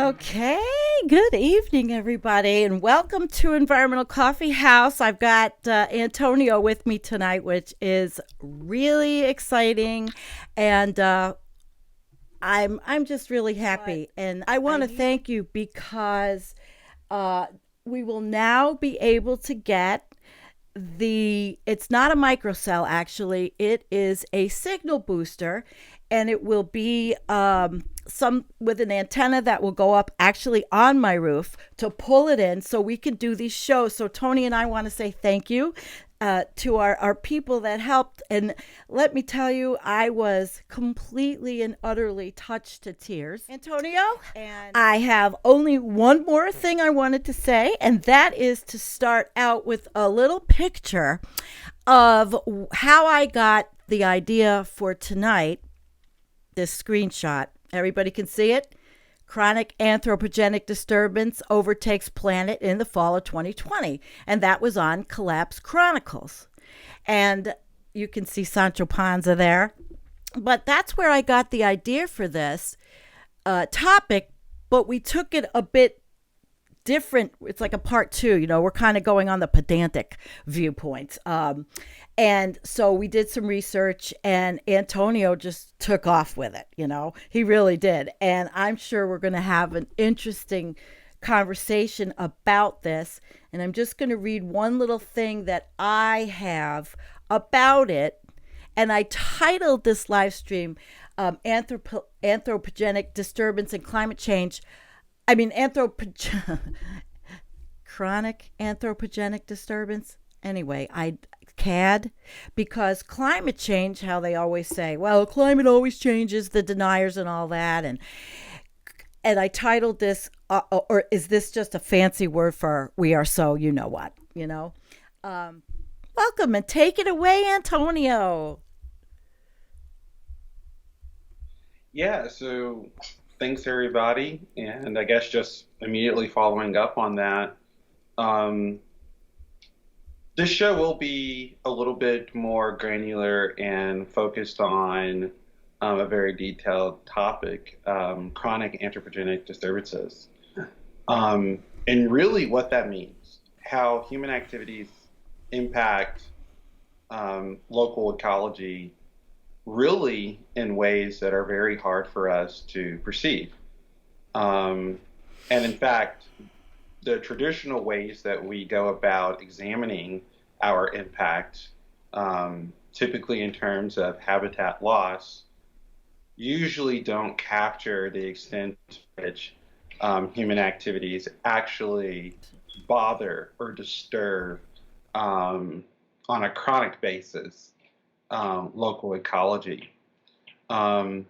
Okay, good evening, everybody, and welcome to Environmental Coffee House. I've got Antonio with me tonight, which is really exciting, and I'm just really happy. And I want to thank you because uh, we will now be able to get it's not a microcell, actually. It is a signal booster, and it will be some with an antenna that will go up actually on my roof to pull it in so we can do these shows. So Tony and I want to say thank you to our people that helped. And let me tell you, I was completely and utterly touched to tears, Antonio. And I have only one more thing I wanted to say, and that is to start out with a little picture of how I got the idea for tonight. This screenshot, everybody can see it. Chronic Anthropogenic Disturbance overtakes planet in the fall of 2020. And that was on Collapse Chronicles. And you can see Sancho Panza there. But that's where I got the idea for this topic. But we took it a bit different. It's like a part two. We're kind of going on the pedantic viewpoints. And so we did some research, and Antonio just took off with it. He really did. And I'm sure we're going to have an interesting conversation about this. And I'm just going to read one little thing that I have about it. And I titled this live stream Anthropogenic Disturbance and Climate Change. Chronic Anthropogenic Disturbance. Anyway, CAD, because climate change, how they always say, well, climate always changes, the deniers and all that. And I titled this, or is this just a fancy word for we are so you know what, Welcome and take it away, Antonio. Yeah, so thanks everybody. And I guess just immediately following up on that, um, this show will be a little bit more granular and focused on a very detailed topic, chronic anthropogenic disturbances. And really what that means, how human activities impact local ecology really in ways that are very hard for us to perceive. Um, and in fact, the traditional ways that we go about examining our impact, typically in terms of habitat loss, usually don't capture the extent to which human activities actually bother or disturb um, on a chronic basis local ecology. Um,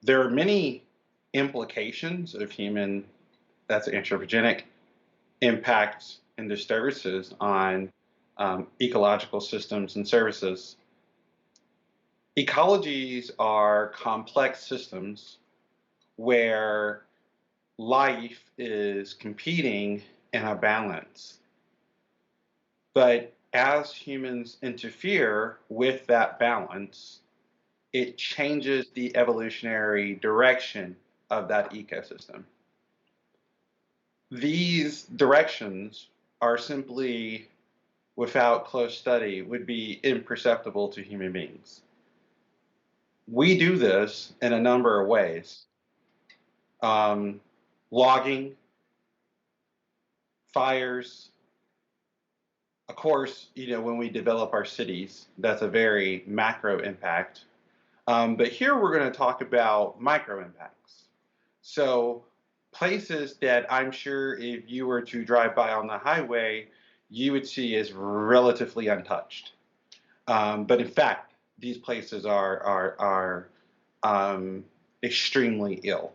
there are many implications of human, that's anthropogenic, impacts and disturbances on ecological systems and services. Ecologies are complex systems where life is competing in a balance. But as humans interfere with that balance, it changes the evolutionary direction of that ecosystem. These directions are simply, without close study, would be imperceptible to human beings. We do this in a number of ways. Um, Logging, fires, of course, when we develop our cities, that's a very macro impact. But here we're going to talk about micro impacts. So places that I'm sure if you were to drive by on the highway, you would see as relatively untouched. But in fact, these places are extremely ill,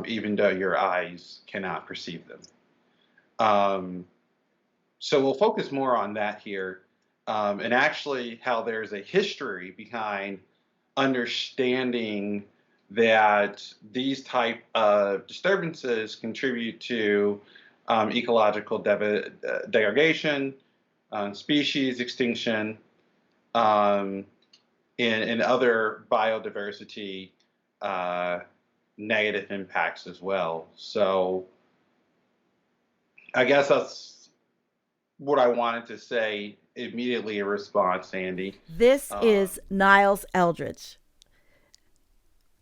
even though your eyes cannot perceive them. Um, so we'll focus more on that here, and actually how there's a history behind understanding that these type of disturbances contribute to ecological degradation, species extinction, um, and other biodiversity uh, negative impacts as well. So I guess that's what I wanted to say immediately in response, Sandy. This is Um, Niles Eldridge,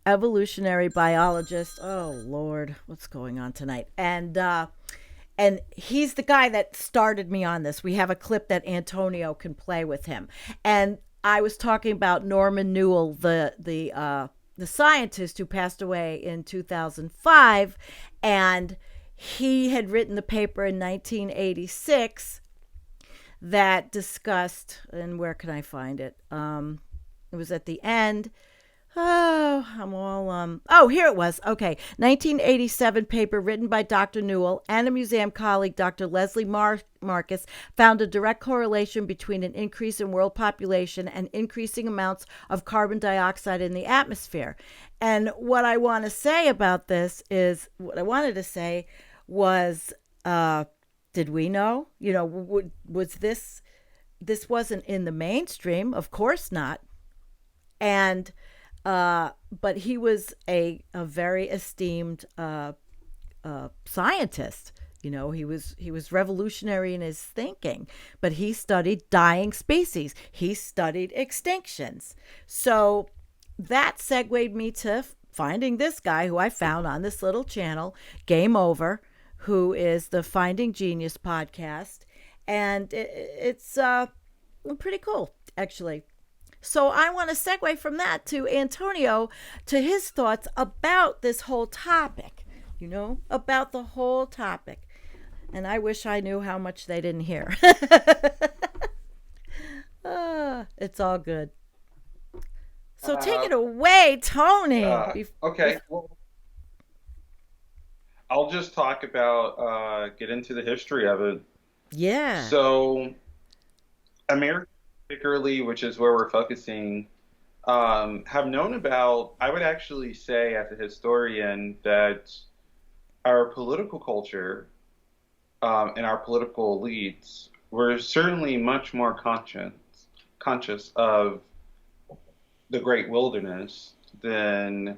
evolutionary biologist. Oh Lord, what's going on tonight? And he's the guy that started me on this. We have a clip that Antonio can play with him. And I was talking about Norman Newell, the scientist who passed away in 2005, and he had written the paper in 1986 that discussed, and where can I find it? It was at the end. Oh, I'm all oh, here it was. Okay. 1987 paper written by Dr. Newell and a museum colleague, Dr. Leslie Marcus, found a direct correlation between an increase in world population and increasing amounts of carbon dioxide in the atmosphere. And what I want to say about this is what I wanted to say was did we know? Was this wasn't in the mainstream? Of course not. And but he was a very esteemed scientist. He was revolutionary in his thinking, but he studied dying species. He studied extinctions. So that segued me to finding this guy who I found on this little channel, Game Over, who is the Finding Genius podcast, and it's pretty cool actually. So I want to segue from that to Antonio, to his thoughts about this whole topic, about the whole topic. And I wish I knew how much they didn't hear. It's all good. So take uh, it away, Tony. okay, well, I'll just talk about, get into the history of it. Yeah. So, America, particularly, which is where we're focusing, have known about, I would actually say, as a historian, that our political culture and our political elites were certainly much more conscious of the great wilderness than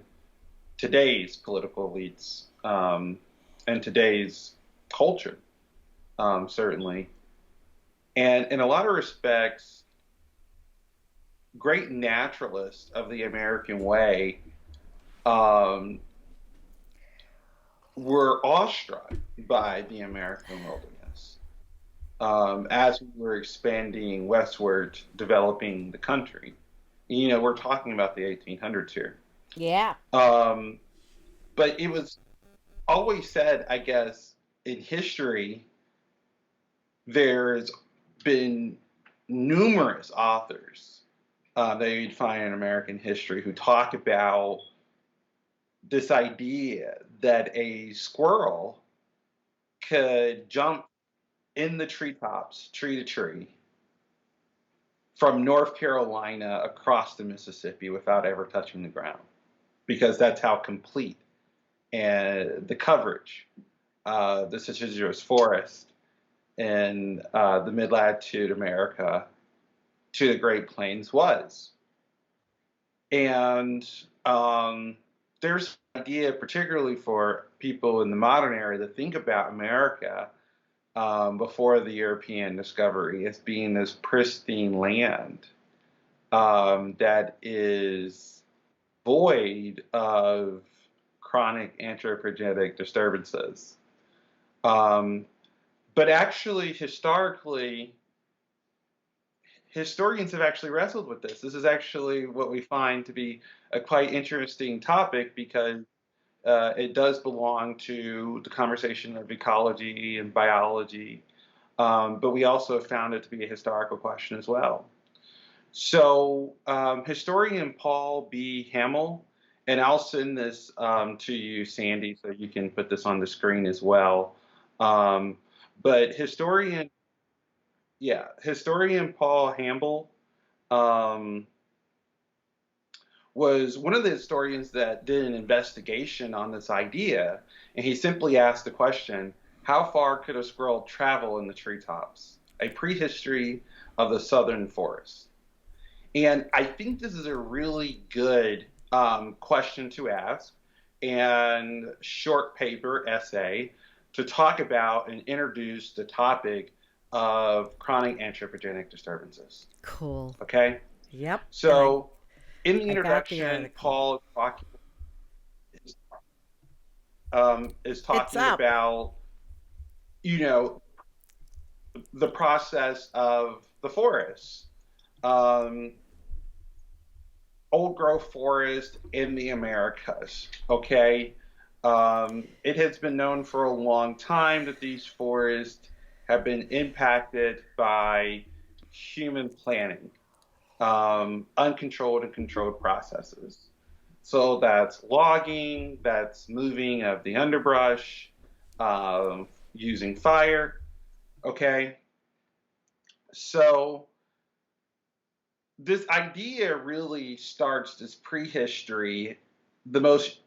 today's political elites and today's culture, certainly. And in a lot of respects, great naturalists of the American way um, were awestruck by the American wilderness as we were expanding westward, developing the country. We're talking about the 1800s here. Yeah. Um, but it was always said, I guess, in history, there's been numerous authors that you'd find in American history who talk about this idea that a squirrel could jump in the treetops, tree to tree, from North Carolina across the Mississippi without ever touching the ground, because that's how complete and the coverage, the deciduous forest in the mid-latitude America to the Great Plains was. And there's an idea, particularly for people in the modern era, to think about America before the European discovery as being this pristine land that is void of chronic anthropogenic disturbances. But actually, historians have actually wrestled with this. This is actually what we find to be a quite interesting topic, because it does belong to the conversation of ecology and biology, but we also found it to be a historical question as well. So, historian Paul B. Hamill, and I'll send this to you, Sandy, so you can put this on the screen as well. Um, but historian Paul Hamill um, was one of the historians that did an investigation on this idea, and he simply asked the question, how far could a squirrel travel in the treetops? A prehistory of the southern forest. And I think this is a really good question to ask. and short paper essay to talk about and introduce the topic of chronic anthropogenic disturbances. Cool. Okay? Yep. And So, in the I got the introduction, article. Paul is, is It's talking up. about, you know, the process of the forest. Um, Old growth forest in the Americas. Okay. It has been known for a long time that these forests have been impacted by human planning, uncontrolled and controlled processes. So that's logging, that's moving of the underbrush, using fire. Okay. So this idea really starts this prehistory. The most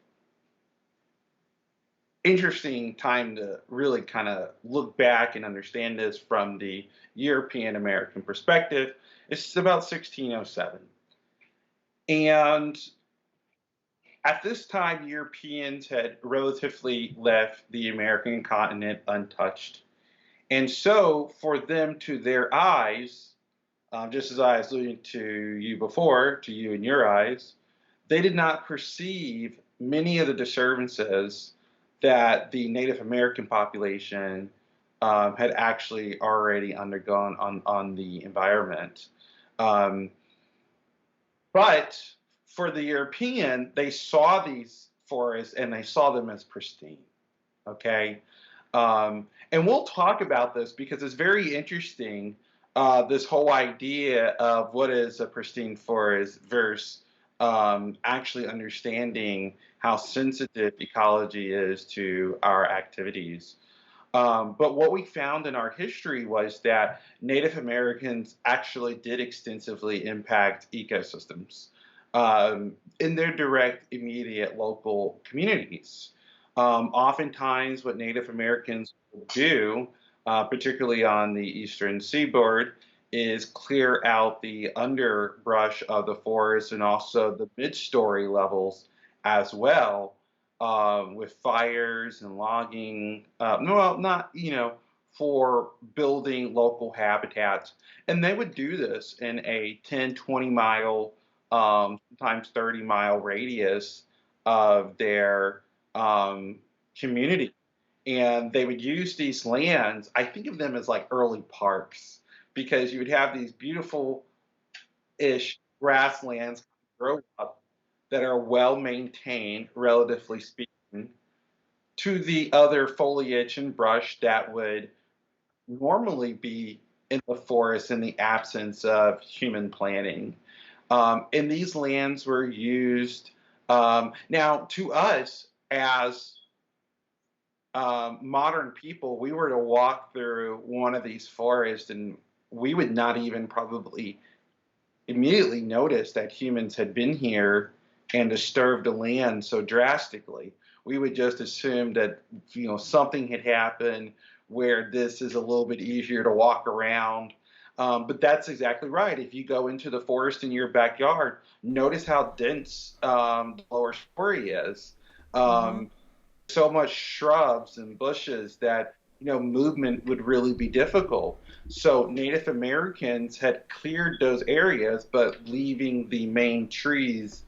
interesting time to really kind of look back and understand this from the European American perspective is about 1607. And at this time, Europeans had relatively left the American continent untouched. And so, for them, to their eyes, just as I was alluding to you before, to you and your eyes, they did not perceive many of the disturbances that the Native American population had actually already undergone on the environment. Um, but for the European, they saw these forests and they saw them as pristine. Okay. And we'll talk about this because it's very interesting. This whole idea of what is a pristine forest versus actually understanding how sensitive ecology is to our activities. But what we found in our history was that Native Americans actually did extensively impact ecosystems in their direct, immediate local communities. Oftentimes, what Native Americans will do, particularly on the eastern seaboard, is clear out the underbrush of the forest and also the mid-story levels as well, with fires and logging. Well, not, for building local habitats. And they would do this in a 10, 20 mile, sometimes 30-mile radius of their community. And they would use these lands, I think of them as like early parks, because you would have these beautiful ish grasslands grow up that are well maintained, relatively speaking, to the other foliage and brush that would normally be in the forest in the absence of human planting. And these lands were used now to us as modern people. We were to walk through one of these forests, and we would not even probably immediately notice that humans had been here and disturbed the land so drastically. We would just assume that something had happened where this is a little bit easier to walk around. But that's exactly right. If you go into the forest in your backyard, notice how dense the lower story is. Mm-hmm. So much shrubs and bushes that movement would really be difficult. So Native Americans had cleared those areas, but leaving the main trees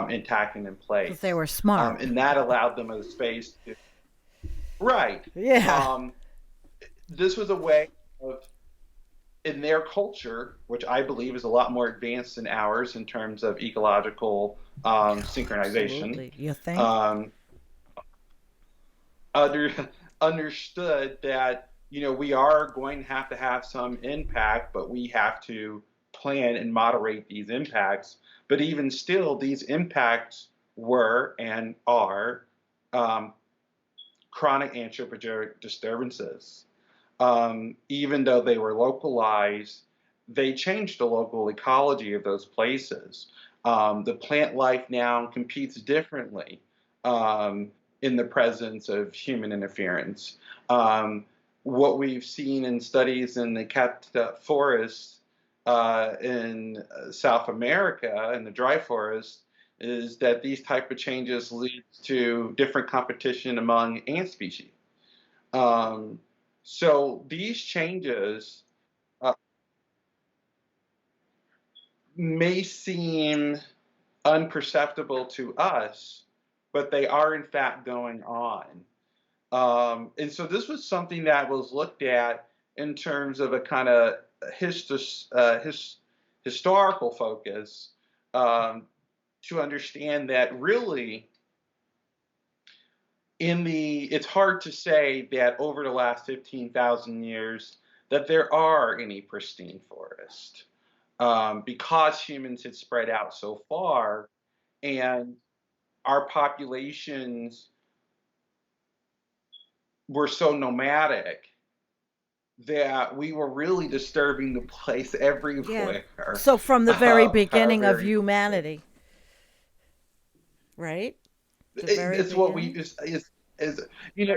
intact and in Because they place, were smart. and that allowed them a space to right. Yeah. Um, this was a way of in their culture, which I believe is a lot more advanced than ours in terms of ecological synchronization. Absolutely. You think? Um, under, understood that we are going to have some impact, but we have to plan and moderate these impacts. But even still, these impacts were and are um, chronic anthropogenic disturbances. Even though they were localized, they changed the local ecology of those places. The plant life now competes differently in the presence of human interference. Um, what we've seen in studies in the CAD forests in South America, in the dry forest, is that these type of changes lead to different competition among ant species. Um, so these changes uh, may seem unperceptible to us, but they are in fact going on. And so this was something that was looked at in terms of a kind of historical focus, um, to understand that really it's hard to say that over the last 15,000 years that there are any pristine forests, because humans had spread out so far and our populations were so nomadic that we were really disturbing the place Yeah. everywhere, So from the very beginning of very quickly. humanity, right? The very It's what we beginning. is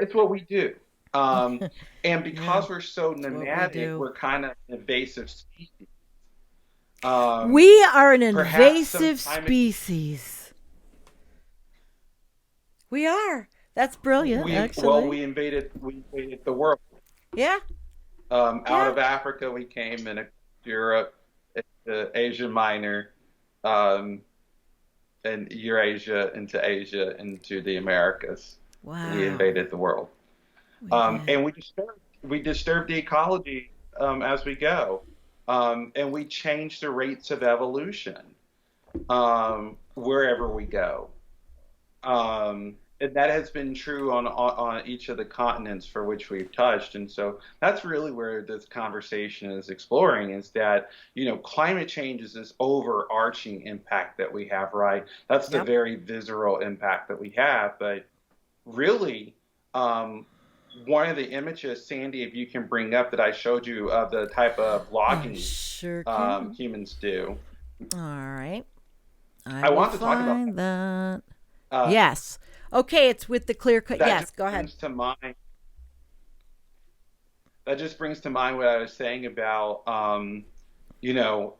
it's what we do. Um, and Yeah, because we're so it's what we nomadic, do. we're kind of an invasive species. We are an Perhaps some invasive climate species. We are. That's brilliant, actually. we invaded the world. Yeah, Out yeah. of Africa we came, and Europe, into Asia Minor, um, and Eurasia, into Asia, into the Americas. We Wow. invaded the world. We did. And we disturb the ecology, as we go, and we change the rates of evolution, wherever we go. And that has been true on each of the continents for which we've touched. And so that's really where this conversation is exploring, is that, climate change is this overarching impact that we have, right? That's the Yep. very visceral impact that we have. But really, um, one of the images, Sandy, if you can bring up, that I showed you of the type of I logging sure can. humans do, All right. I I will want to talk about find that. that. Yes. Okay, it's with the clear cut. That just Yes, go ahead. brings to mind that just brings to mind what I was saying about, you know,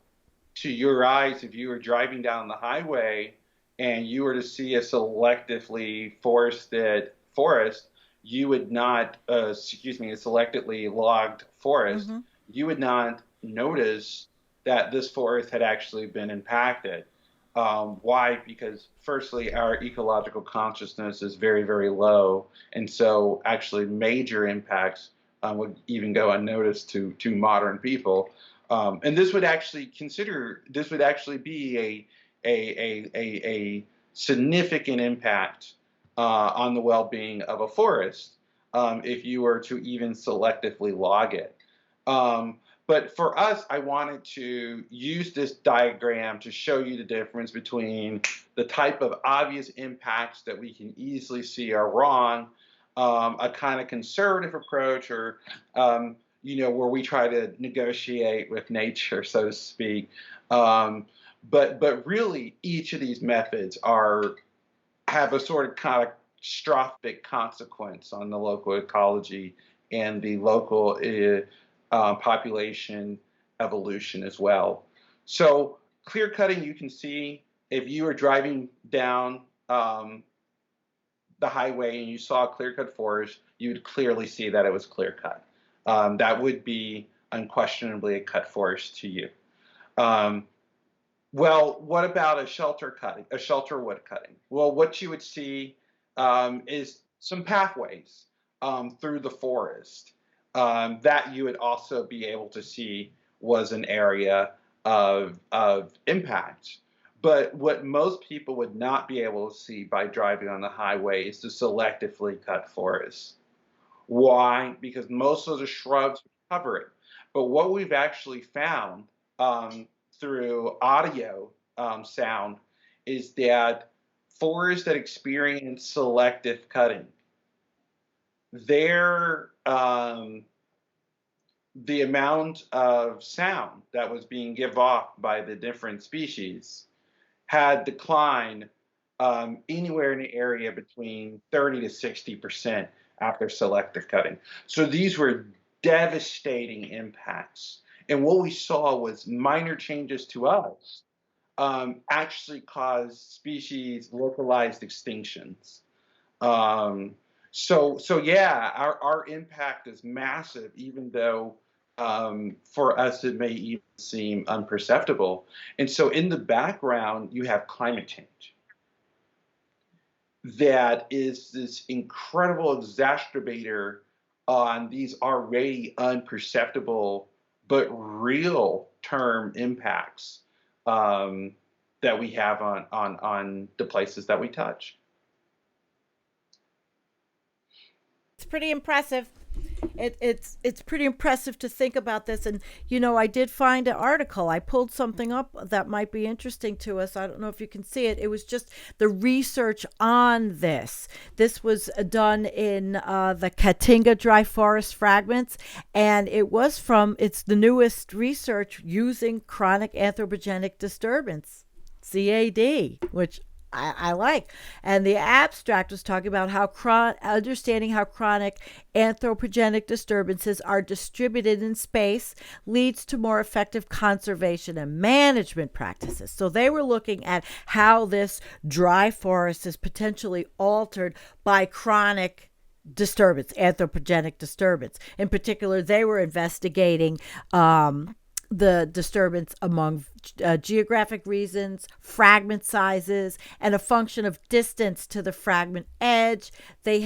to your eyes, if you were driving down the highway and you were to see a selectively forested forest, you would not, excuse me, a selectively logged forest, Mm-hmm. you would not notice that this forest had actually been impacted. Why? Because firstly, our ecological consciousness is very, very low, and so actually major impacts would even go unnoticed to modern people. And this would actually be a significant impact on the well-being of a forest, if you were to even selectively log it. Um, but for us, I wanted to use this diagram to show you the difference between the type of obvious impacts that we can easily see are wrong, a kind of conservative approach, or where we try to negotiate with nature, so to speak. Um, but really, each of these methods are have a sort of catastrophic consequence on the local ecology and the local population evolution as well. So clear cutting, you can see if you are driving down the highway and you saw a clear cut forest, you would clearly see that it was clear cut. That would be unquestionably a cut forest to you. Um, well, what about a shelter wood cutting? Well, what you would see, is some pathways through the forest, that you would also be able to see was an area of impact. But what most people would not be able to see by driving on the highway is the selectively cut forest. Why? Because most of the shrubs cover it. But what we've actually found, um, through audio sound, is that forests that experience selective cutting, their the amount of sound that was being given off by the different species had declined, anywhere in the area between 30 to 60% after selective cutting. So these were devastating impacts. And what we saw was minor changes to us, actually cause species localized extinctions. Um, so yeah, our impact is massive, even though for us it may even seem unperceptible. And so in the background, you have climate change that is this incredible exacerbator on these already unperceptible but real term impacts um, that we have on the places that we touch. It's pretty impressive. It's pretty impressive to think about this. And I did find an article. I pulled something up that might be interesting to us. I don't know if you can see it. It was just the research on this. This was done in the Caatinga dry forest fragments, and it's the newest research using chronic anthropogenic disturbance, CAD, which I like. And the abstract was talking about how understanding how chronic anthropogenic disturbances are distributed in space leads to more effective conservation and management practices. So they were looking at how this dry forest is potentially altered by chronic disturbance, anthropogenic disturbance. In particular, they were investigating the disturbance among geographic reasons, fragment sizes, and a function of distance to the fragment edge. They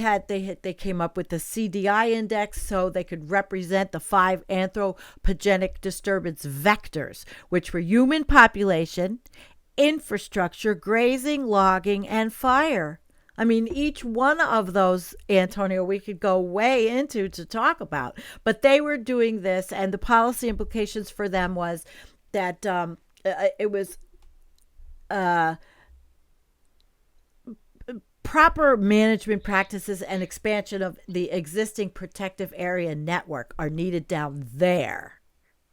came up with the CDI index so they could represent the 5 anthropogenic disturbance vectors, which were human population, infrastructure, grazing, logging, and fire. I mean, each one of those, Antonio, we could go way into to talk about. But they were doing this, and the policy implications for them was that it was uh, proper management practices and expansion of the existing protective area network are needed down there,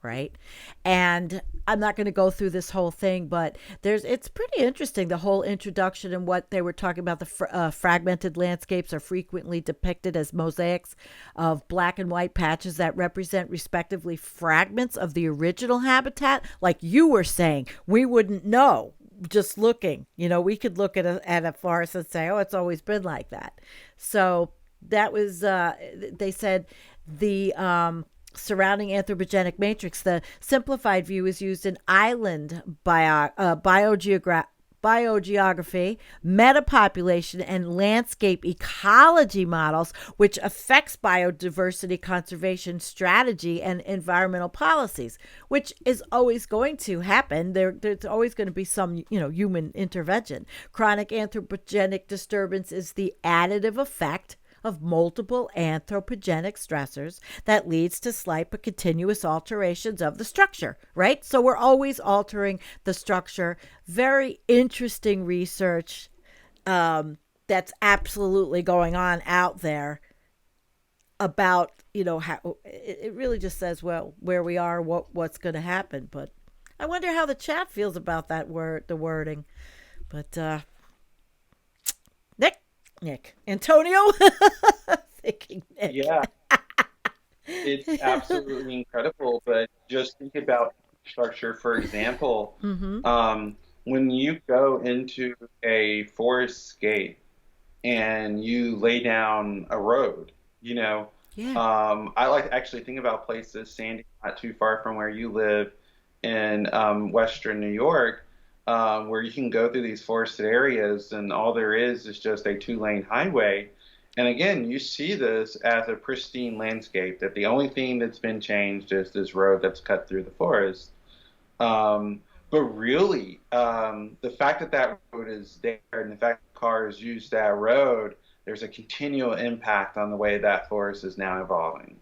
right? And I'm not going to go through this whole thing, but it's pretty interesting, the whole introduction and what they were talking about. The fragmented landscapes are frequently depicted as mosaics of black and white patches that represent respectively fragments of the original habitat. Like you were saying, we wouldn't know just looking. We could look at a forest and say, oh, it's always been like that. So that was they said the surrounding anthropogenic matrix. The simplified view is used in island biogeography, metapopulation, and landscape ecology models, which affects biodiversity conservation strategy and environmental policies, which is always going to happen. There's always going to be some, human intervention. Chronic anthropogenic disturbance is the additive effect of multiple anthropogenic stressors that leads to slight but continuous alterations of the structure, right? So we're always altering the structure. Very interesting research that's absolutely going on out there about, how it really just says, well, where we are, what's going to happen. But I wonder how the chat feels about that the wording. But Nick, Antonio, thinking Nick. Yeah, it's absolutely incredible. But just think about structure, for example. Mm-hmm. When you go into a forest scape and you lay down a road, Yeah. I like to actually think about places, Sandy, not too far from where you live in Western New York, where you can go through these forested areas and all there is just a 2-lane highway. And again, you see this as a pristine landscape, that the only thing that's been changed is this road that's cut through the forest. But really, the fact that that road is there and the fact that cars use that road, there's a continual impact on the way that forest is now evolving.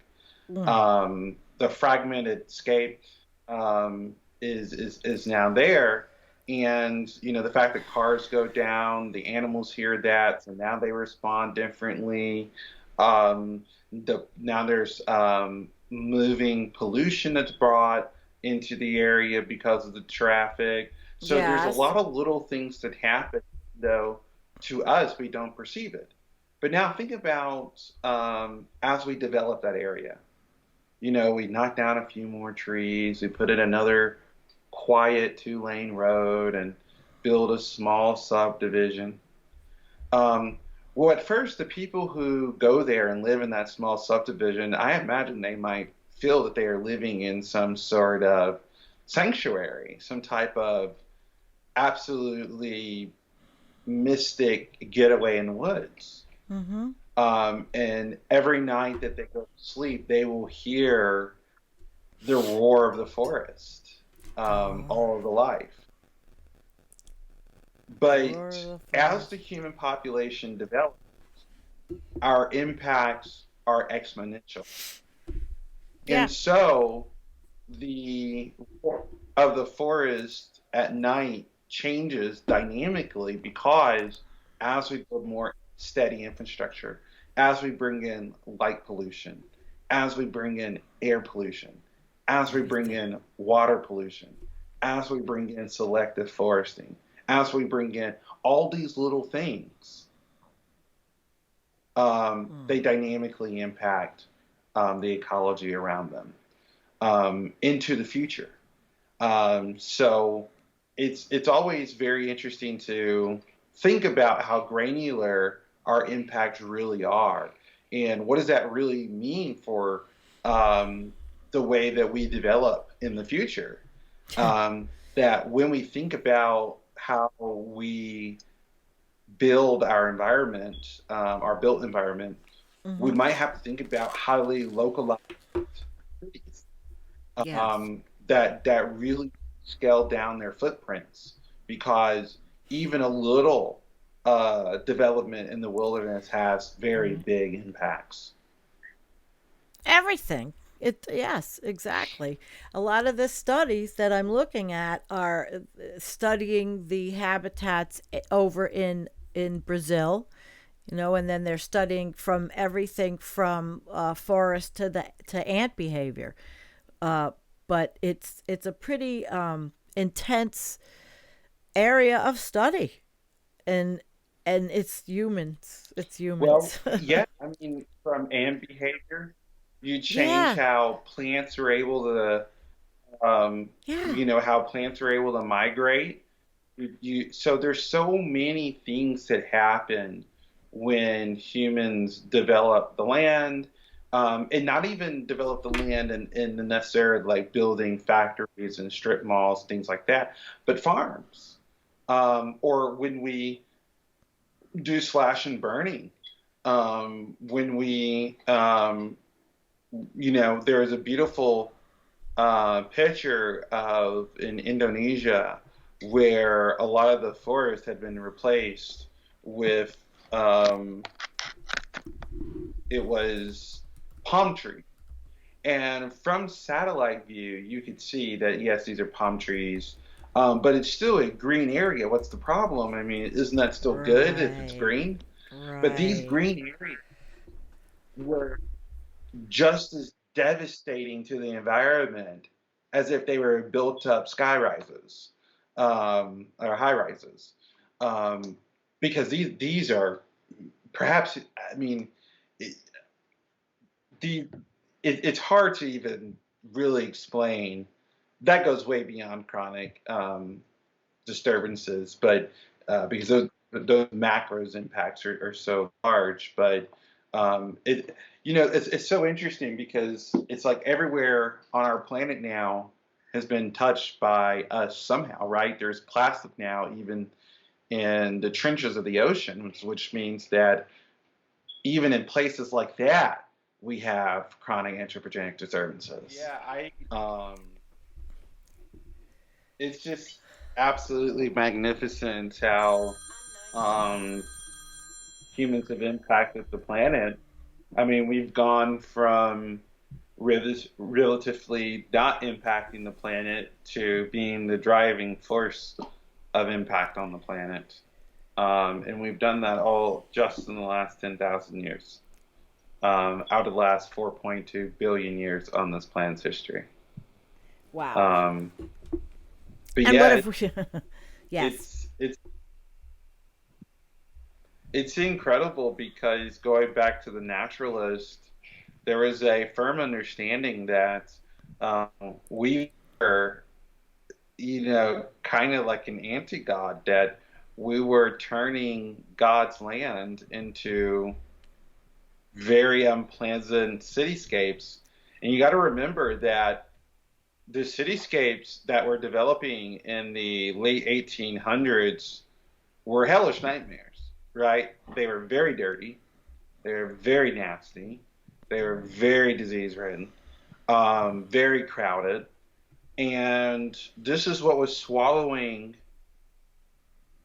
Mm. The fragmented scape is now there, and the fact that cars go down, the animals hear that, so now they respond differently. Now there's moving pollution that's brought into the area because of the traffic. So there's a Yes. lot of little things that happen, though to us we don't perceive it. But now think about as we develop that area. We knock down a few more trees, we put in another quiet 2-lane road and build a small subdivision. Um, well, at first, the people who go there and live in that small subdivision, I imagine they might feel that they are living in some sort of sanctuary, some type of absolutely mystic getaway in the woods. Mm-hmm. And every night that they go to sleep, they will hear the roar of the forest, all of the life. But Roar of the as the forest. human population develops, our impacts are exponential. Yeah. And so the of the forest at night changes dynamically because as we build more steady infrastructure, as we bring in light pollution, as we bring in air pollution, as we bring Everything. in water pollution, as we bring in selective foresting, as we bring in all these little things, Mm. they dynamically impact the ecology around them into the future. So it's always very interesting to think about how granular our impacts really are, and what does that really mean for um, the way that we develop in the future. That when we think about how we build our environment, our built environment, we Mm-hmm. might have to think about highly localized cities Yes. that really scale down their footprints because even a little development in the wilderness has very Mm. big impacts. Everything. It yes, exactly. A lot of the studies that I'm looking at are studying the habitats over in Brazil, and then they're studying from everything from forest to ant behavior. Uh, but it's a pretty intense area of study, and it's humans. It's Well, humans. yeah, I mean, from ant behavior, you change Yeah, how plants are able to, yeah. how plants are able to migrate. So there's so many things that happen when humans develop the land, and not even develop the land in the necessary like building factories and strip malls, things like that, but farms, or when we do slash and burning, when we, there is a beautiful picture of in Indonesia where a lot of the forest had been replaced with um, it was palm trees. And from satellite view, you could see that yes, these are palm trees, but it's still a green area. What's the problem? I mean, isn't that still good if it's Right. green? But these Right. green areas were just as devastating to the environment as if they were built up sky rises or high rises. Um, because these are perhaps, I mean, it, the, it's hard to even really explain. That goes way beyond chronic disturbances, but because those macros impacts are so large. But it's so interesting because it's like everywhere on our planet now has been touched by us somehow, right? There's plastic now, even in the trenches of the ocean, which means that even in places like that, we have chronic anthropogenic disturbances. Yeah, it's just absolutely magnificent how um, humans have impacted the planet. I mean, we've gone from relatively not impacting the planet to being the driving force of impact on the planet. And we've done that all just in the last 10,000 years, out of the last 4.2 billion years on this planet's history. Wow. Um, but And what yeah, if we yes. it's it's it's incredible because going back to the naturalist, there is a firm understanding that we are kind of like an anti-God, that we were turning God's land into very unpleasant cityscapes. And you got to remember that the cityscapes that were developing in the late 1800s were hellish nightmares, right? They were very dirty, they were very nasty, they were very disease ridden, very crowded. And this is what was swallowing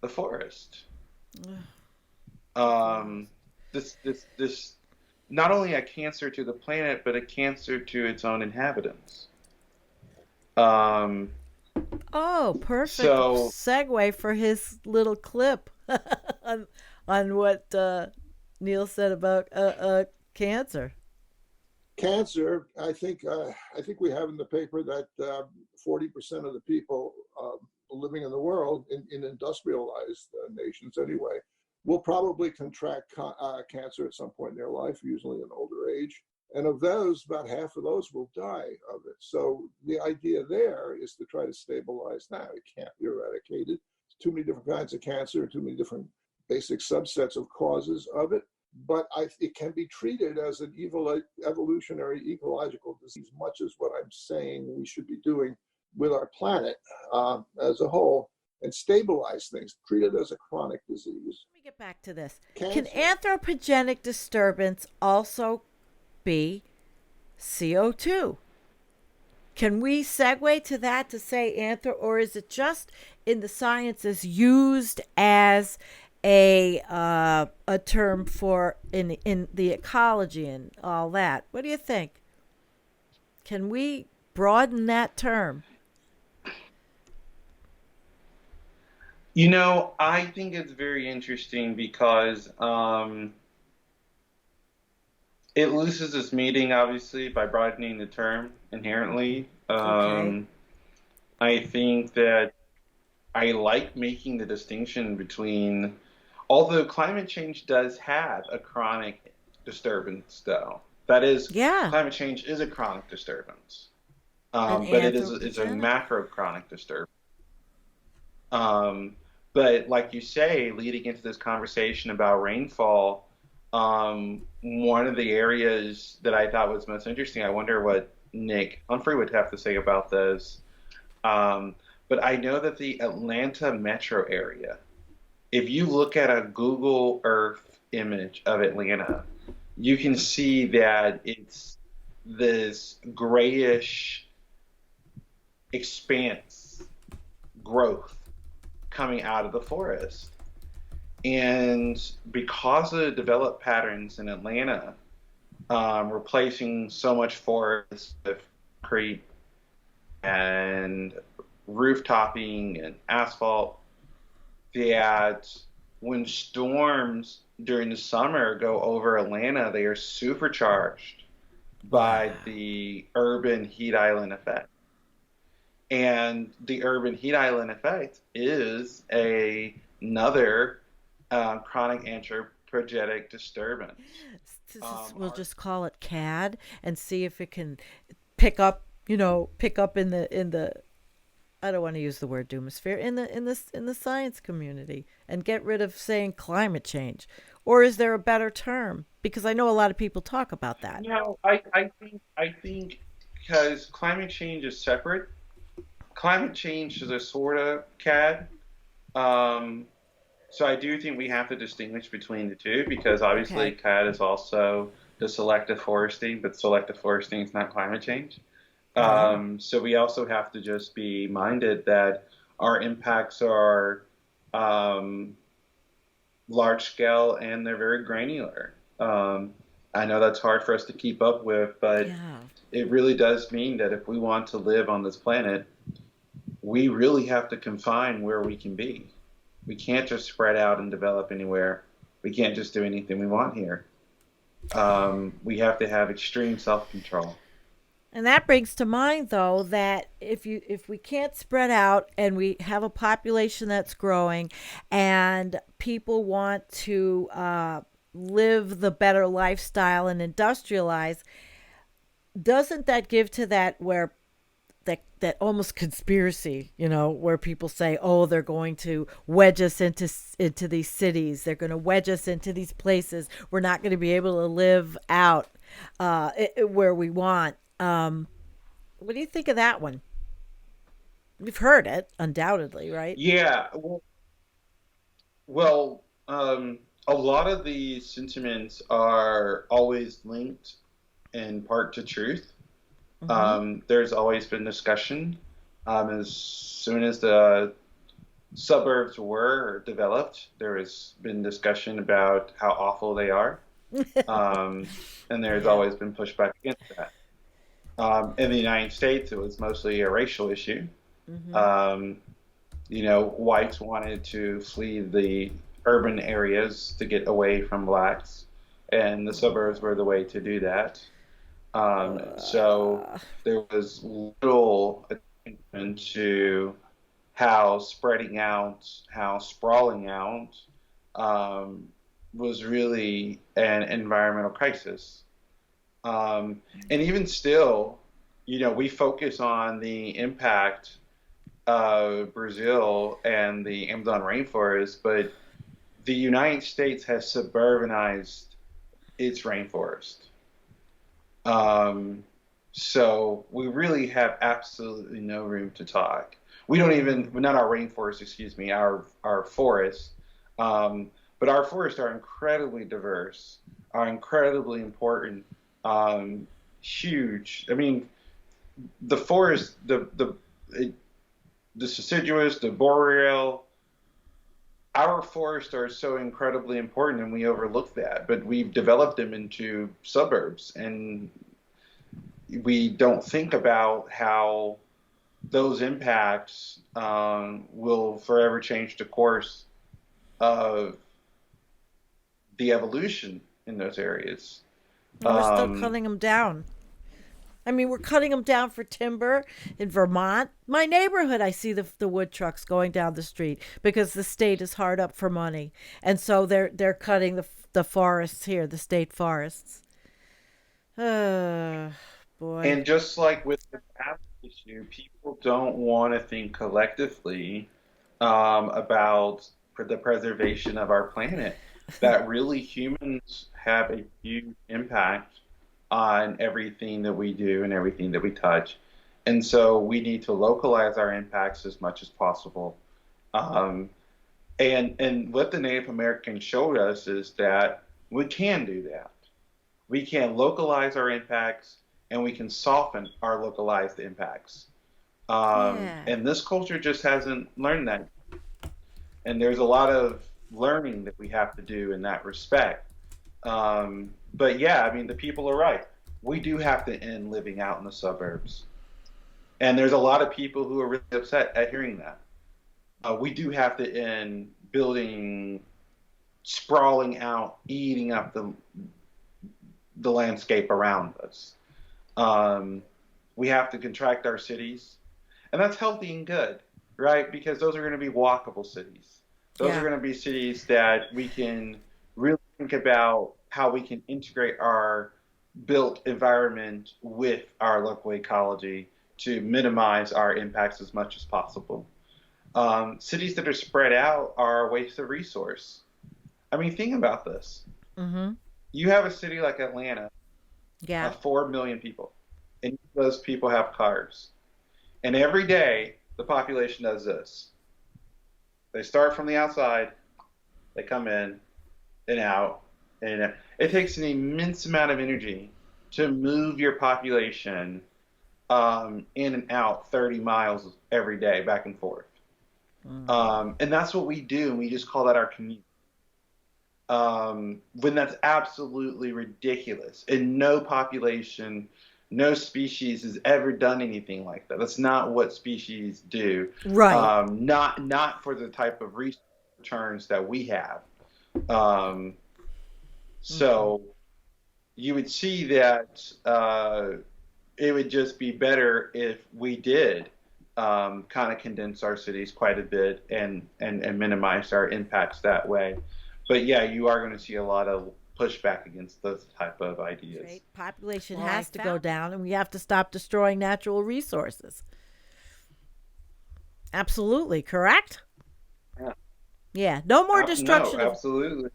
the forest. Um, this not only a cancer to the planet, but a cancer to its own inhabitants. Um, Oh, perfect so segue for his little clip on on what Neil said about cancer. Cancer, I think we have in the paper that 40% of the people living in the world, in industrialized nations anyway, will probably contract cancer at some point in their life, usually in older age. And of those, about half of those will die of it. So the idea there is to try to stabilize that. It can't be eradicated. Too many different kinds of cancer, too many different basic subsets of causes of it, but it can be treated as an evolutionary ecological disease, much as what I'm saying we should be doing with our planet as a whole, and stabilize things, treat it as a chronic disease. Let me get back to this. Can Cancer, anthropogenic disturbance also be CO2? Can we segue to that to say or is it just in the sciences used as a term for in the ecology and all that? What do you think? Can we broaden that term? I think it's very interesting because it loses its meaning, obviously, by broadening the term inherently. Okay. I think that I like making the distinction between, although climate change does have a chronic disturbance, though. That is, Yeah, climate change is a chronic disturbance, an but it's a anthropogenic. macro chronic disturbance. Um, but like you say, leading into this conversation about rainfall, one of the areas that I thought was most interesting, I wonder what Nick Humphrey would have to say about this. Um, but I know that the Atlanta metro area, if you look at a Google Earth image of Atlanta, you can see that it's this grayish expanse growth coming out of the forest. And because of the developed patterns in Atlanta, replacing so much forest with concrete and rooftopping and asphalt, that when storms during the summer go over Atlanta, they are supercharged by Wow. the urban heat island effect. And the urban heat island effect is another chronic anthropogenic disturbance. We'll Our just call it CAD and see if it can pick up, pick up in the I don't want to use the word doomosphere in the science community and get rid of saying climate change. Or is there a better term? Because I know a lot of people talk about that. No, I think because climate change is separate. Climate change is a sort of CAD. Um, so I do think we have to distinguish between the two because obviously Okay. CAD is also the selective foresting, but selective foresting is not climate change. No. So we also have to just be minded that our impacts are um, large scale and they're very granular. I know that's hard for us to keep up with, but Yeah. it really does mean that if we want to live on this planet, we really have to confine where we can be. We can't just spread out and develop anywhere. We can't just do anything we want here. We have to have extreme self-control. And that brings to mind though that if we can't spread out and we have a population that's growing and people want to live the better lifestyle and industrialize, doesn't that give to that where that almost conspiracy, where people say, "Oh, they're going to wedge us into these cities. They're going to wedge us into these places. We're not going to be able to live out where we want." What do you think of that one? You've heard it, undoubtedly, right? Yeah. Well, a lot of these sentiments are always linked in part to truth. Mm-hmm. There's always been discussion. As soon as the suburbs were developed, there has been discussion about how awful they are. Um, and there's Yeah. always been pushback against that. In the United States, it was mostly a racial issue. Mm-hmm. Um, whites wanted to flee the urban areas to get away from blacks, and the suburbs were the way to do that. So Uh, there was little attention to how spreading out, how sprawling out um, was really an environmental crisis. And even still, we focus on the impact of Brazil and the Amazon rainforest, but the United States has suburbanized its rainforest. Um, so we really have absolutely no room to talk. We don't even, well, not our rainforest, excuse me, our forests. But our forests are incredibly diverse, are incredibly important, um, huge. I mean, the forest, the deciduous, the boreal, our forests are so incredibly important, and we overlook that. But we've developed them into suburbs, and we don't think about how those impacts will forever change the course of the evolution in those areas. we're still Um, cutting them down. I mean, we're cutting them down for timber in Vermont. My neighborhood, I see the wood trucks going down the street because the state is hard up for money, and so they're cutting the forests here, the state forests. Uh, boy. and just like with the past issue, people don't want to think collectively about the preservation of our planet. That really humans have a huge impact on everything that we do and everything that we touch. And so we need to localize our impacts as much as possible. Um, and what the Native Americans showed us is that we can do that. We can localize our impacts and we can soften our localized impacts. Yeah. And this culture just hasn't learned that. And there's a lot of learning that we have to do in that respect. But yeah, I mean, the people are right. We do have to end living out in the suburbs. And there's a lot of people who are really upset at hearing that. We do have to end building, sprawling out, eating up the landscape around us. Um, we have to contract our cities, and that's healthy and good, right? Because those are going to be walkable cities. Those are Yeah. going to be cities that we can really think about how we can integrate our built environment with our local ecology to minimize our impacts as much as possible. Cities that are spread out are a waste of resource. I mean, think about this. Mm-hmm. You have a city like Atlanta Yeah. of 4 million people, and those people have cars. And every day, the population does this. They start from the outside, they come in and out, and it takes an immense amount of energy to move your population in and out 30 miles every day, back and forth. And that's what we do, and we just call that our commute. When that's absolutely ridiculous. And no population, no species has ever done anything like that. That's not what species do. Right. Not for the type of returns that we have. Um, Mm-hmm. so you would see that it would just be better if we did kind of condense our cities quite a bit and minimize our impacts that way. But yeah, you are going to see a lot of pushback against those type of ideas. Right. Population Well, I has to go found down, and we have to stop destroying natural resources. Absolutely, correct? Yeah. Yeah, no more No, destruction of. absolutely.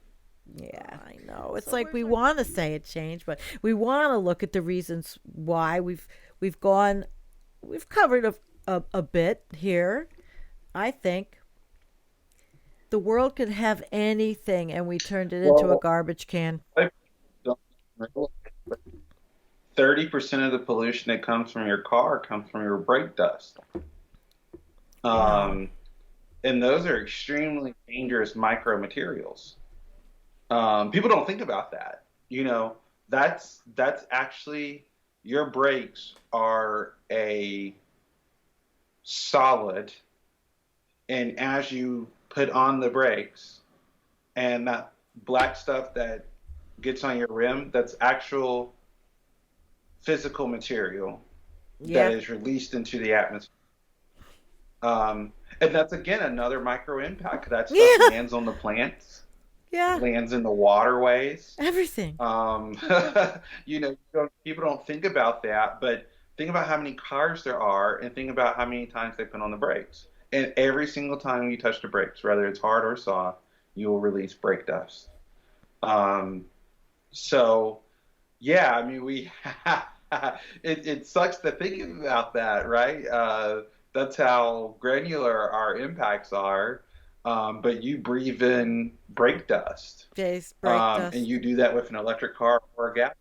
Yeah, I know. It's like we want to say it changed, but we want to look at the reasons why we've gone. We've covered a bit here. I think the world could have anything, and we turned it into a Well, garbage can. I don't realize, but 30% of the pollution that comes from your car comes from your brake dust. Wow. Um, and those are extremely dangerous micromaterials. People don't think about that. You know, that's actually your brakes are a solid, and as you put on the brakes, and that black stuff that gets on your rim, that's actual physical material that Yeah. is released into the atmosphere. And that's again another micro impact. That stuff Yeah. lands on the plants, Yeah. lands in the waterways. Everything. Um, people don't think about that, but think about how many cars there are, and think about how many times they put on the brakes. And every single time you touch the brakes, whether it's hard or soft, you will release brake dust. Um, so yeah, I mean, it sucks to think about that, right? That's how granular our impacts are. But you breathe in brake dust, Days break and dust. you do that with an electric car or a gas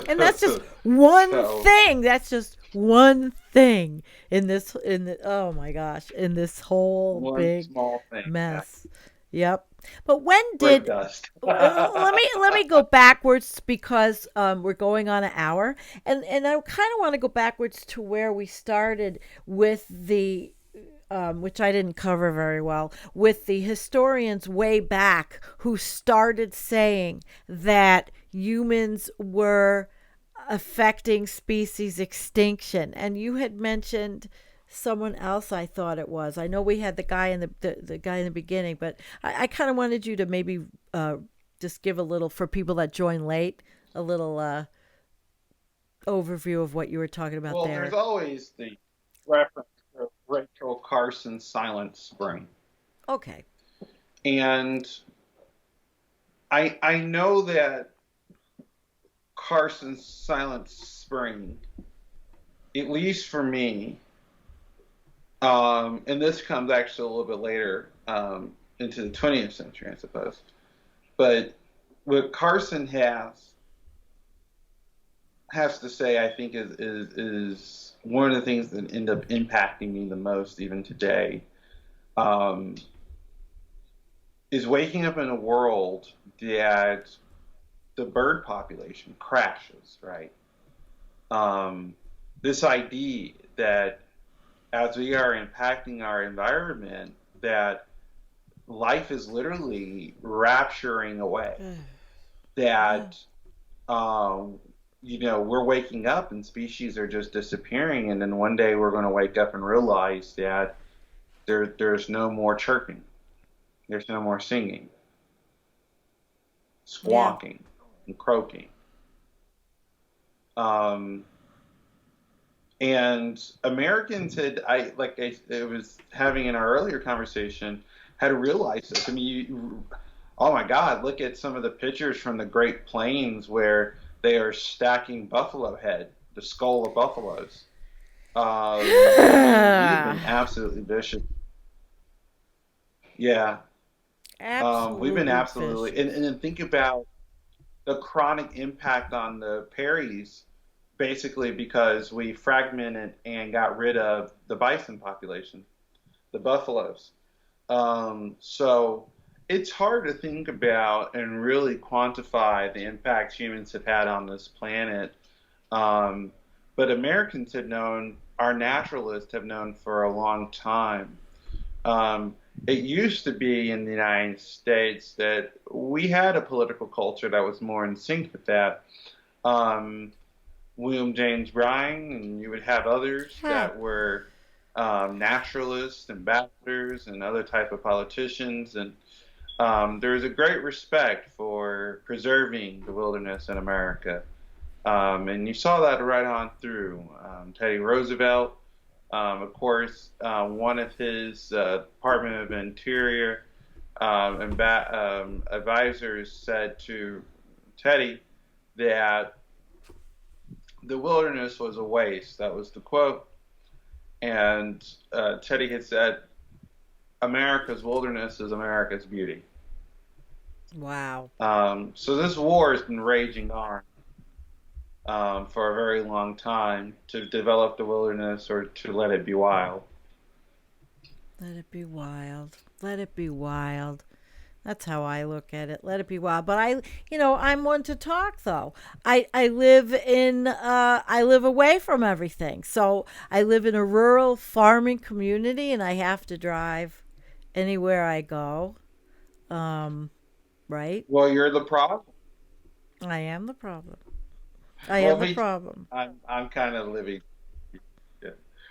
And that's just car. one So thing. That's just one thing in the oh my gosh, in this whole one big small thing, yeah, mess. Yep. But when brake did dust. let me go backwards because we're going on an hour, and I kind of want to go backwards to where we started with the which I didn't cover very well, with the historians way back who started saying that humans were affecting species extinction. And you had mentioned someone else, I thought it was. I know we had the guy in the guy in the beginning, but I kind of wanted you to maybe just give a little, for people that join late, a little overview of what you were talking about Well, there's there. always the reference to Rachel Carson's Silent Spring, Okay. and I know that Carson's Silent Spring, at least for me, and this comes actually a little bit later, into the 20th century, I suppose. But what Carson has to say, I think, is one of the things that end up impacting me the most, even today, um, is waking up in a world that the bird population crashes, right? Um, this idea that as we are impacting our environment, that life is literally rapturing away. Yeah. That um, we're waking up and species are just disappearing, and then one day we're going to wake up and realize that there's no more chirping, there's no more singing, Yeah. squawking, and croaking. Um, and Americans had, I was having in our earlier conversation, had realized this. I mean, oh my God, look at some of the pictures from the Great Plains where they are stacking buffalo head, the skull of buffaloes. I mean, we've been absolutely vicious. Yeah, we've been Absolutely absolutely, vicious. and then think about the chronic impact on the prairies, basically because we fragmented and got rid of the bison population, the buffaloes. So it's hard to think about and really quantify the impact humans have had on this planet. Um, but Americans have known, our naturalists have known for a long time. Um, it used to be in the United States that we had a political culture that was more in sync with that. Um, William James Bryan, and you would have others Huh. that were naturalists, ambassadors, and other type of politicians. And there is a great respect for preserving the wilderness in America. And you saw that right on through Teddy Roosevelt, Of course, one of his Department of Interior advisors said to Teddy that the wilderness was a waste. That was the quote. And Teddy had said, America's wilderness is America's beauty. Wow. So this war has been raging on for a very long time to develop the wilderness or to let it be wild. Let it be wild. Let it be wild. That's how I look at it. Let it be wild. But I'm one to talk though. I live away from everything. So I live in a rural farming community and I have to drive anywhere I go. Um, right? Well, you're the problem. I am the problem. I am Well, the me, problem. I'm kind of living. Yeah.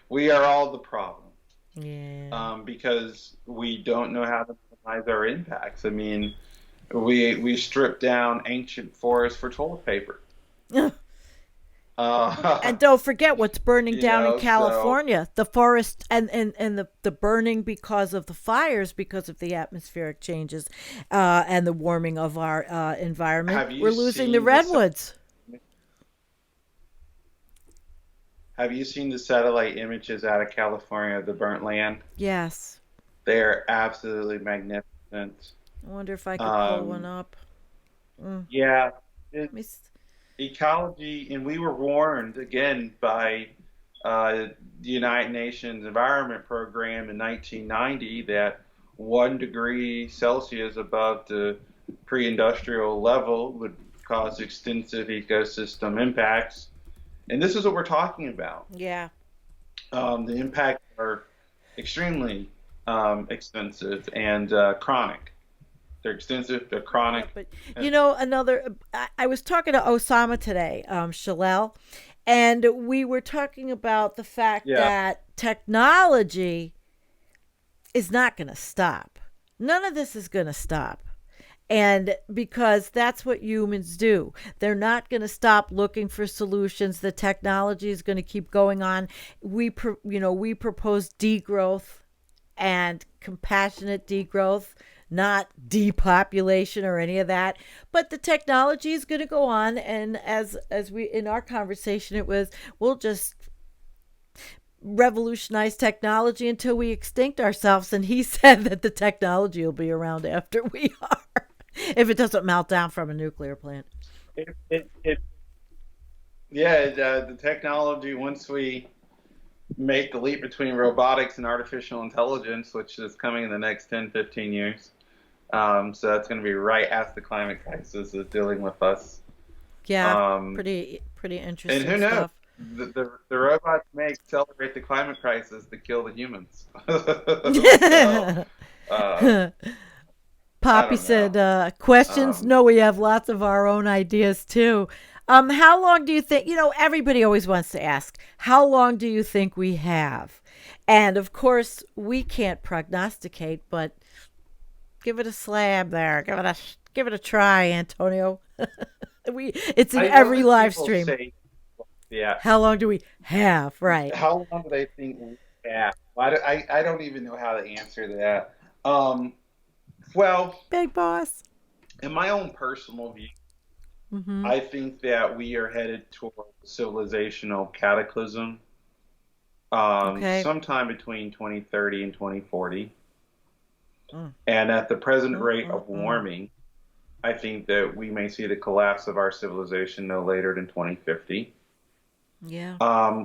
We are all the problem Yeah. because we don't know how to minimize our impacts. I mean, we strip down ancient forests for toilet paper. Uh, And don't forget what's burning down in so California. The forest and the burning because of the fires, because of the atmospheric changes and the warming of our environment. have you We're losing the seen the redwoods. have you seen the satellite images out of California of the burnt land? Yes. They are absolutely magnificent. I wonder if I could pull one Um, up. Mm. yeah, Let me it's ecology, and we were warned again by uh, the United Nations Environment Program in 1990 that 1 degree Celsius above the pre-industrial level would cause extensive ecosystem impacts. And this is what we're talking about. Yeah. The impacts are extremely extensive and chronic. They're extensive, they're Yeah, chronic. but And, I was talking to Osama today, Shalel, and we were talking about the fact yeah, that technology is not going to stop. None of this is going to stop. And because that's what humans do, they're not going to stop looking for solutions. The technology is going to keep going on. We propose degrowth and compassionate degrowth, not depopulation or any of that. But the technology is going to go on, and as we in our conversation, it was we'll just revolutionize technology until we extinct ourselves. And he said that the technology will be around after we are, if it doesn't melt down from a nuclear plant. it yeah, the technology, once we make the leap between robotics and artificial intelligence, which is coming in the next 10, 15 years. So that's going to be right as the climate crisis is dealing with us. Yeah, Um, pretty and interesting who knows? stuff. The robots may accelerate the climate crisis to kill the humans. So, uh, I Poppy don't know. said, questions? Um, No, we have lots of our own ideas too. How long do you think, everybody always wants to ask, how long do you think we have? And of course, we can't prognosticate, but give it a slab there. Give it a try, Antonio. It's in I love every when live people stream. say, yeah, How long do we have? Right. how long do they think we have? I don't even know how to answer that. Um, well, Big boss. in my own personal view, Mm-hmm. I think that we are headed toward a civilizational cataclysm Okay. sometime between 2030 and 2040. Mm. And at the present Mm, rate mm, of mm. warming, I think that we may see the collapse of our civilization no later than 2050. Yeah.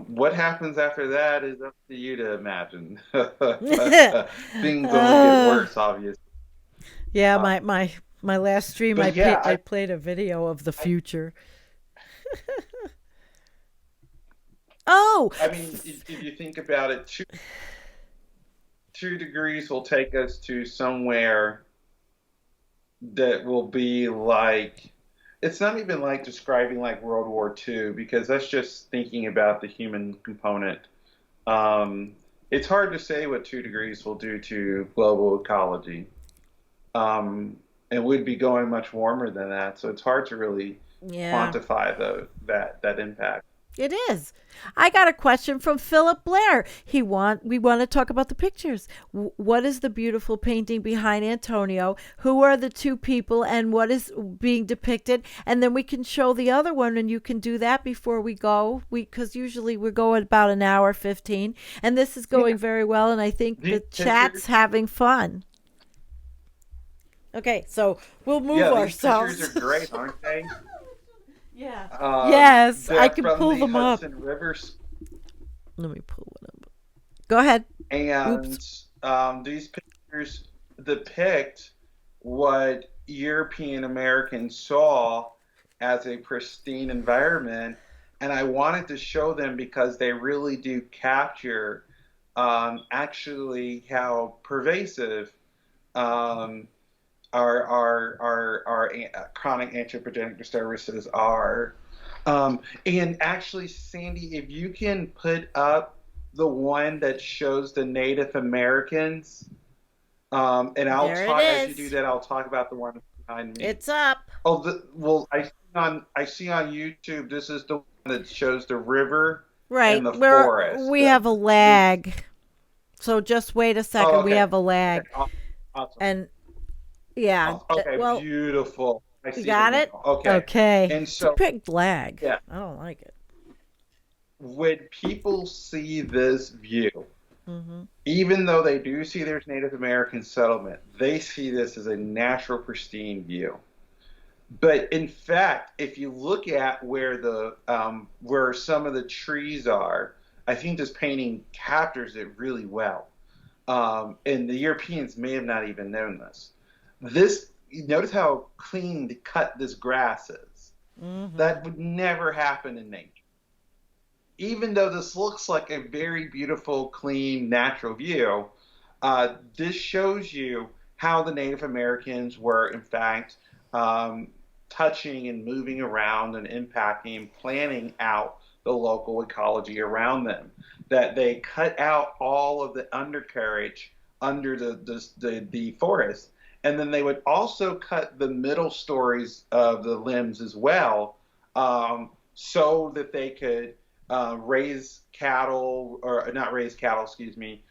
What happens after that is up to you to imagine. But things only get uh, worse, obviously. yeah, Uh, my last stream but yeah, I played a video of the I, future. Oh, I mean, if you think about it, 2 degrees will take us to somewhere that will be like it's not even like describing like World War II because that's just thinking about the human component. Um, it's hard to say what 2 degrees will do to global ecology. Um, it would be going much warmer than that, so it's hard to really yeah. quantify that impact. It is. I got a question from Philip Blair. We want to talk about the pictures. What is the beautiful painting behind Antonio? Who are the two people and what is being depicted? And then we can show the other one and you can do that before we go. We Cuz usually we're going about an hour 15 and this is Yeah, going very well and I think the these chat's pictures. having fun. Okay, so we'll move Yeah, these pictures are ourselves. great, aren't they? Yeah. Yes, I They're can from pull the them up. Hudson River, Let me pull one up. Go ahead. Oops. and these pictures depict what European Americans saw as a pristine environment, and I wanted to show them because they really do capture actually how pervasive um, our chronic anthropogenic disturbances are. And actually, Sandy, if you can put up the one that shows the Native Americans, and I'll There it talk as you do is. that. I'll talk about the one behind me. It's up. Oh, well, I see on YouTube. This is the one that shows the river and Right. the forest. We have a This. lag. So just wait a Oh, second. We okay. have a Okay. lag. Awesome. And yeah, Okay. well, Beautiful. I you see it got it? now. Okay. Okay. And It's a so, big lag. yeah, I don't like it. when people see this view, Mhm. even though they do see there's Native American settlement, they see this as a natural, pristine view. But in fact, if you look at where some of the trees are, I think this painting captures it really well. And the Europeans may have not even known this. Notice how clean the cut this grass is. Mhm. That would never happen in nature. Even though this looks like a very beautiful, clean, natural view, this shows you how the Native Americans were, in fact, um, touching and moving around and impacting and planning out the local ecology around them. That they cut out all of the undercarriage under the forest, and then they would also cut the middle stories of the limbs as well, so that they could raise cattle, or not raise cattle, excuse me,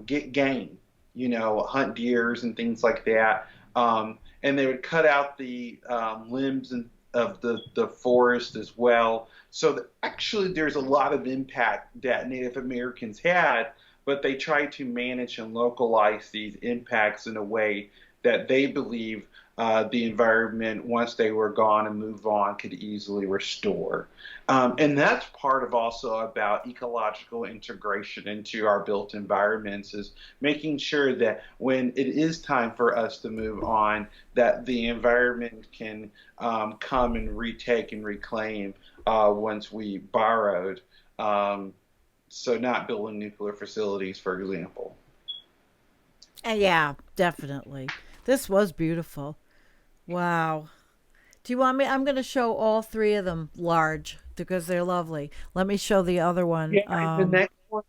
get game, hunt deers and things like that. And they would cut out the limbs of the forest as well. So that actually, there's a lot of impact that Native Americans had, but they tried to manage and localize these impacts in a way that they believe the environment, once they were gone and moved on, could easily restore. And that's part of also about ecological integration into our built environments, is making sure that when it is time for us to move on, that the environment can come and retake and reclaim once we borrowed. Um, so not building nuclear facilities, for example. Yeah, definitely. This was beautiful. Wow. Do you want me? I'm going to show all three of them large because they're lovely. Let me show the other one. Yeah, the next one,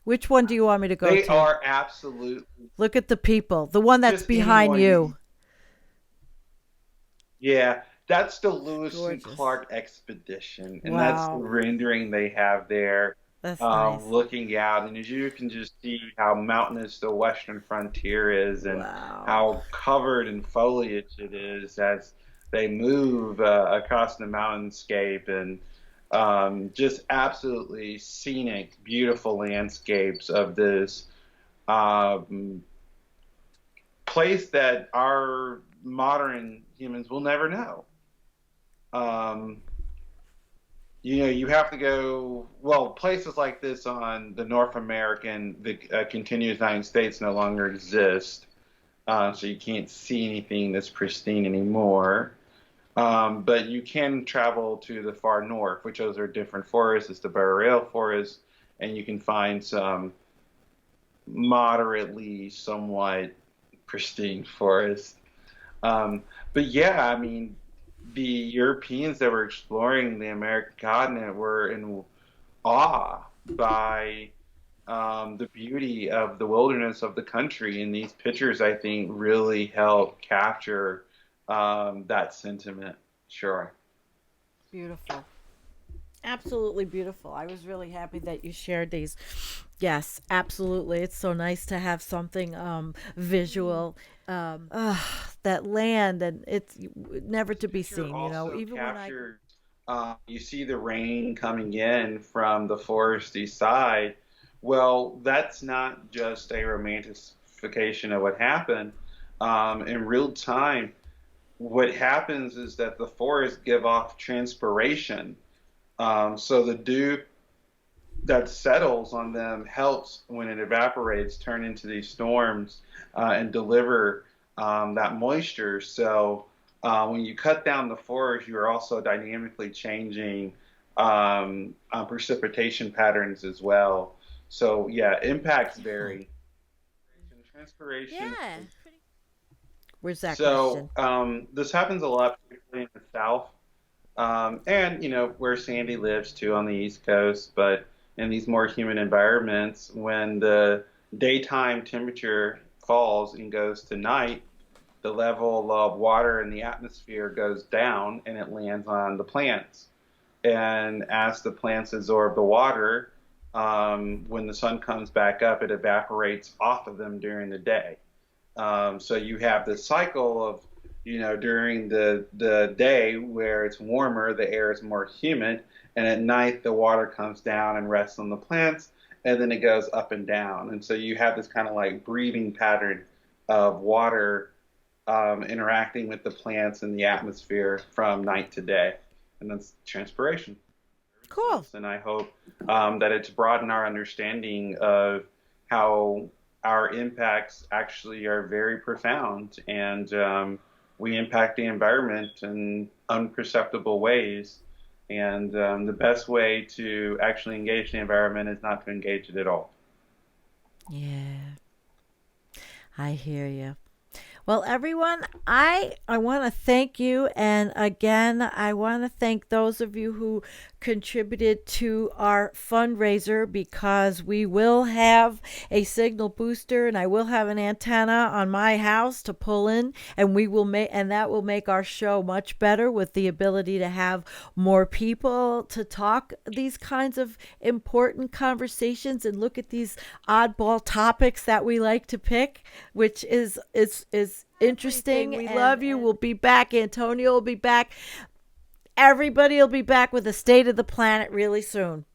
Which one do you want me to go they to? are absolutely Look at the people. The one that's just behind anyone you. yeah, that's the Lewis and Gorgeous. Clark expedition, and that's the Wow. rendering they have there, That's nice. looking out. And as you can just see how mountainous the western frontier is, and Wow. how covered in foliage it is as they move across the mountainscape, and just absolutely scenic, beautiful landscapes of this um, place that our modern humans will never know. Um, you have to go, well, places like this on the North American, the continuous United States no longer exist. So you can't see anything that's pristine anymore. But you can travel to the far north, which those are different forests. It's the boreal forest, and you can find some moderately, somewhat pristine forest. Um, but yeah, I mean, the Europeans that were exploring the American continent were in awe by the beauty of the wilderness of the country. And these pictures, I think, really help capture that sentiment. Sure. Beautiful. Absolutely beautiful. I was really happy that you shared these. Yes, absolutely. It's so nice to have something visual. That land, and it's never This to be picture seen, you know, also even when I captures, you see the rain coming in from the foresty side. Well, that's not just a romanticification of what happened. In real time, what happens is that the forests give off transpiration. So the dew that settles on them helps when it evaporates turn into these storms and deliver that moisture. So when you cut down the forest, you're also dynamically changing precipitation patterns as well. So yeah, impacts yeah. vary. Transpiration. Yeah. Where's that So question? this happens a lot, particularly in the south. And where Sandy lives too on the East Coast, but in these more humid environments, when the daytime temperature falls and goes to night, the level of water in the atmosphere goes down and it lands on the plants. And as the plants absorb the water, when the sun comes back up, it evaporates off of them during the day. So you have this cycle of, during the day where it's warmer, the air is more humid, and at night the water comes down and rests on the plants, and then it goes up and down. And so you have this kind of like breathing pattern of water interacting with the plants in the atmosphere from night to day, and that's transpiration. Cool. And I hope that it's broadened our understanding of how our impacts actually are very profound, and we impact the environment in unperceptible ways. And the best way to actually engage the environment is not to engage it at all. Yeah, I hear you. Well, everyone, I want to thank you, and again, I want to thank those of you who contributed to our fundraiser, because we will have a signal booster and I will have an antenna on my house to pull in, and we will make and that will make our show much better, with the ability to have more people to talk these kinds of important conversations and look at these oddball topics that we like to pick, which is interesting. We love you. We'll be back. Antonio will be back. Everybody will be back with a state of the planet really soon.